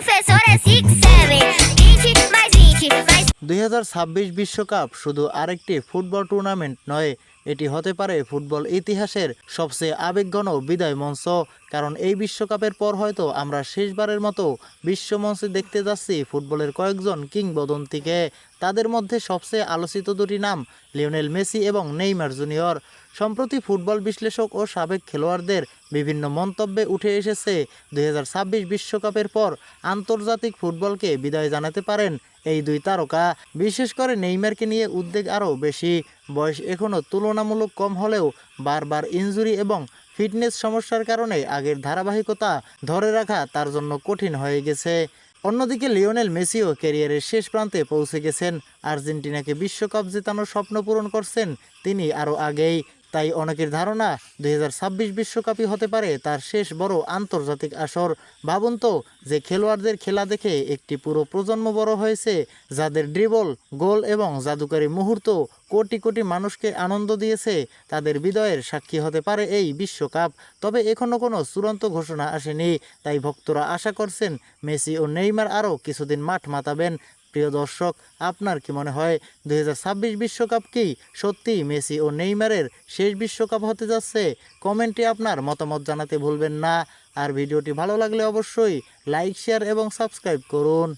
professor é 6'7", 20 mais 20 mais 2026 বিশ্বকাপ শুধু আরেকটি ফুটবল টুর্নামেন্ট নয়, এটি হতে পারে ফুটবল ইতিহাসের সবচেয়ে আবেগঘন বিদায় মঞ্চ। কারণ এই বিশ্বকাপের পর হয়তো আমরা শেষবারের মতো বিশ্বমঞ্চে দেখতে যাচ্ছি ফুটবলের কয়েকজন কিংবদন্তিকে। তাদের মধ্যে সবচেয়ে আলোচিত দুটি নাম লিওনেল মেসি এবং নেইমার জুনিয়র। সম্প্রতি ফুটবল বিশ্লেষক ও সাবেক খেলোয়াড়দের বিভিন্ন মন্তব্যে উঠে এসেছে 2026 বিশ্বকাপের পর আন্তর্জাতিক ফুটবলকে বিদায় জানাতে পারেন এই দুই তারকা। বিশেষ করে নেইমারকে নিয়ে উদ্বেগ আরও বেশি। বয়স এখনও তুলনামূলক কম হলেও বারবার ইনজুরি এবং ফিটনেস সমস্যার কারণে আগের ধারাবাহিকতা ধরে রাখা তার জন্য কঠিন হয়ে গেছে। অন্যদিকে লিওনেল মেসিও ক্যারিয়ারের শেষ প্রান্তে পৌঁছে গেছেন। আর্জেন্টিনাকে বিশ্বকাপ জেতানোর স্বপ্ন পূরণ করছেন তিনি আরও আগেই। তাই অনেকের ধারণা 2026 বিশ্বকাপই হতে পারে তার শেষ বড় আন্তর্জাতিক আসর। ভাবুন তো, যে খেলোয়াড়দের খেলা দেখে একটি পুরো প্রজন্ম বড় হয়েছে, যাদের ড্রিবল, গোল এবং জাদুকরী মুহূর্ত কোটি কোটি মানুষকে আনন্দ দিয়েছে, তাদের বিজয়ের সাক্ষী হতে পারে এই বিশ্বকাপ। তবে এখনও কোনো চূড়ান্ত ঘোষণা আসেনি, তাই ভক্তরা আশা করছেন মেসি ও নেইমার আরও কিছুদিন মাঠ মাতাবেন। প্রিয় দর্শক, আপনার কি মনে হয় 2026 বিশ্বকাপ কি সত্যি মেসি ও নেইমারের শেষ বিশ্বকাপ হতে যাচ্ছে? কমেন্টে আপনার মতামত জানাতে ভুলবেন না। আর ভিডিওটি ভালো লাগলে অবশ্যই লাইক, শেয়ার এবং সাবস্ক্রাইব করুন।